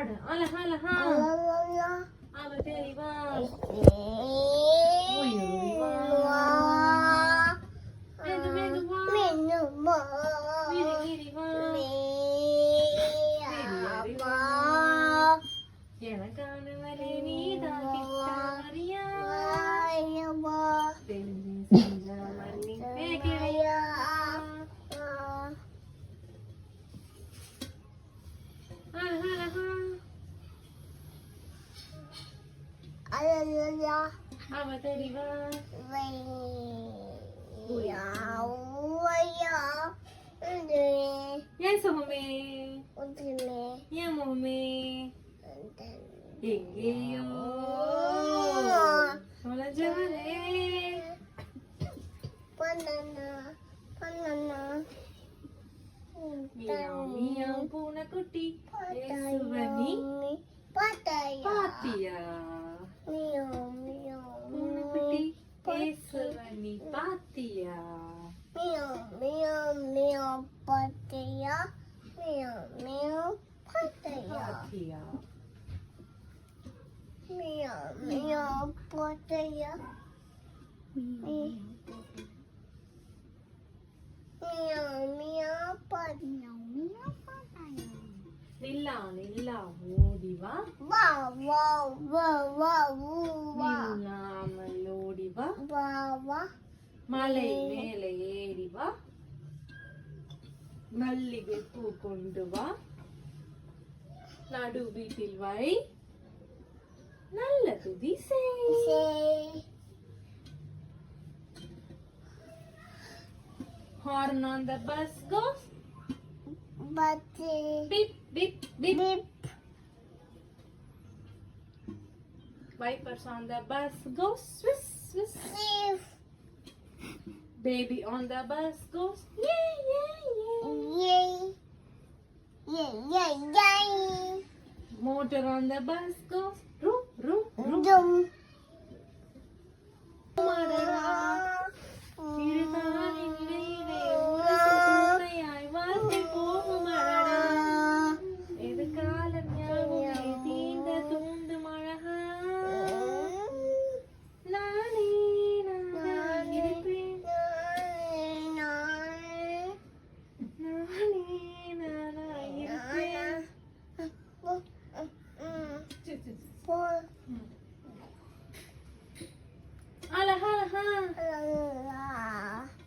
பாடு அழகா அவ தெரிவா மெதுவா விரிவா எனக்கான வரை நீதான் கிட்ட வரியா தெரிஞ்சு செஞ்சா மன்னிப்பே கிடையா அவ தெரிவா ஏன் சுகமே ஏன் முகமே எங்கேயோ தொலைஞ்சவளே மியாவ் பூனைக்குட்டி ஏசுவனி பாத்தியா பூனைக்குட்டி ஏசுவனி பாத்தியா நில்லா நில்லா ஓடிவா நில்லாமல் ஓடிவா மலை மேலே ஏறிவா மல்லிகை பூ கொண்டு வா நடு வீட்டில் வை நல்ல துதி செய் Horn on the bus goes beep beep beep. Wipers on the bus goes swish swish. Baby on the bus goes yay. Motor on the bus goes room.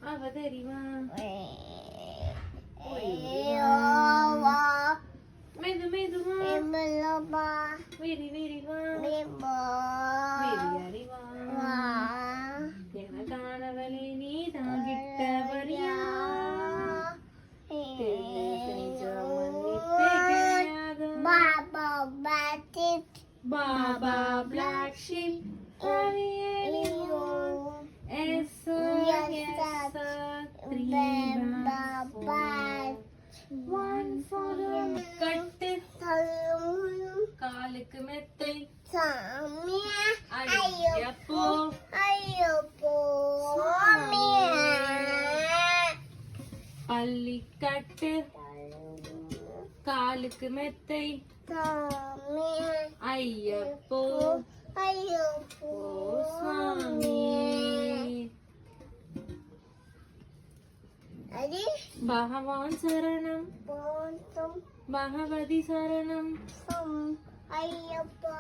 அவ தெரிவா மெதுவா விரிவா அறிவா எனக்கானவளே நீதான் கிட்ட வரியா Baba black sheep, yes sir, 3 bags, 1 for the கட்டு காலுக்கு மெத்தை ஐயப்போ பள்ளி கட்டு காலுக்கு மெத்தை ஐயப்போ சுவாமி பகவான் சரணம் பகவதி சரணம் ஐயப்பா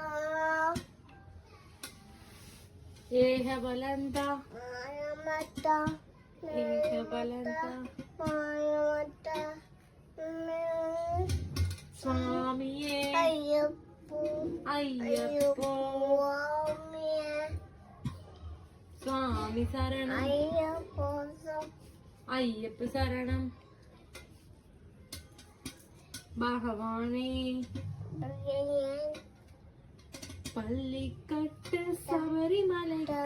ஏக பலந்தா ஏக பலந்தா சுவாமியே ஐயப்போ சுவாமி சரணம் ஐயப்ப சரணம் பகவானே பள்ளிக்கட்டு சபரிமலைக்கு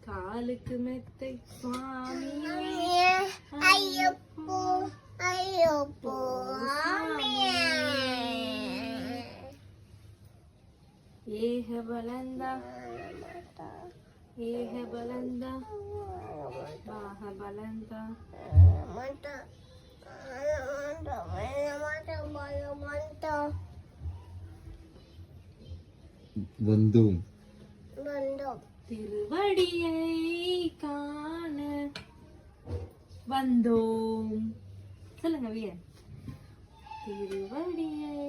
காலுக்கு மெத்தை சுவாமியே ஐயப்போ ஏக பலந்தா பாகபலந்தா வந்தோம் வந்தோம் திருவடியை காண வந்தோம். சொல்லுங்க விய. திருவடியை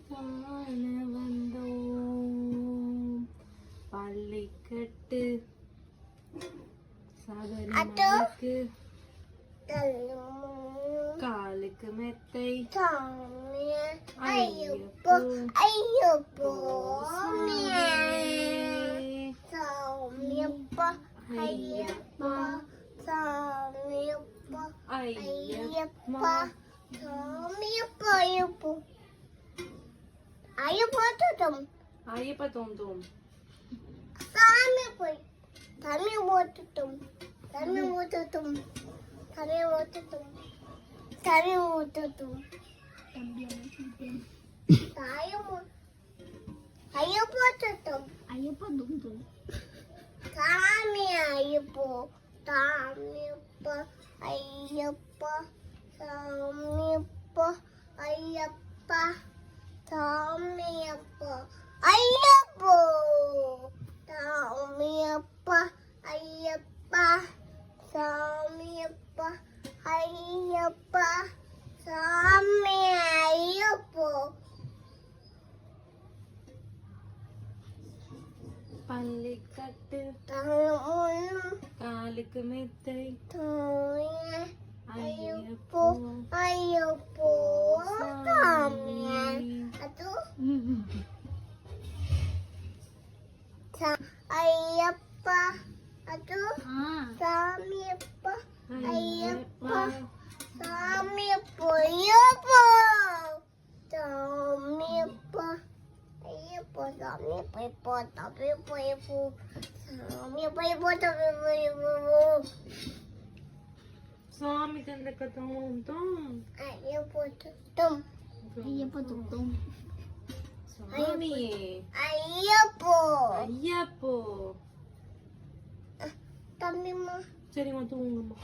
காண வந்தோம். பள்ளிக்கட்டு சபரிமலைக்கு காலுக்கு மெத்தை ஐயப்போ ஐயப்போ சாமியப்பா ஐயப்பா சாமியப்பா ஐயப்பா சாமியப்பா ஐயப்போ ஐயப்பா தோம் ஐயப்ப தோம் தோம். சாமி போய் சாமி ஓட்டுட்டும் சாமி ஓட்டுட்டும் சாமி ஓட்டுட்டும் சாமி ஓட்டுட்டும் ஐயப்போ தோட்டம் ஐயப்போ தும் தும் சாமி ஐயப்போ சாமியப்பா ஐயப்பா சாமியப்பா ஐயப்பா சாமியப்பா ஐயப்போ சாமியப்பா ஐயப்பா சாமியப்பா ஐயப்பா சாமி ஐயப்போ பள்ளிக்கட்டு காலுக்கு மெத்தை ஐயப்போ ஐயப்போ சாமி அது ஐயப்பா அது சாமியப்பா ஐயப்பா சாமியப்பா ஐயப்பா சாமியப்பா ஐயப்பா சாமியப்பா இப்போ தப்பிப்போ ஐயப்போ சாமியப்பா இப்போ தப்பிப்போ ஐயப்போ சுவாமி தந்தக்க தோம் தோம். ஐயப்போ தும் ஐயப்ப தோம் தோம். சுவாமி ஐயப்போ ஐயப்போ. தம்பிம்மா சரிம்மா தூங்கும்மா.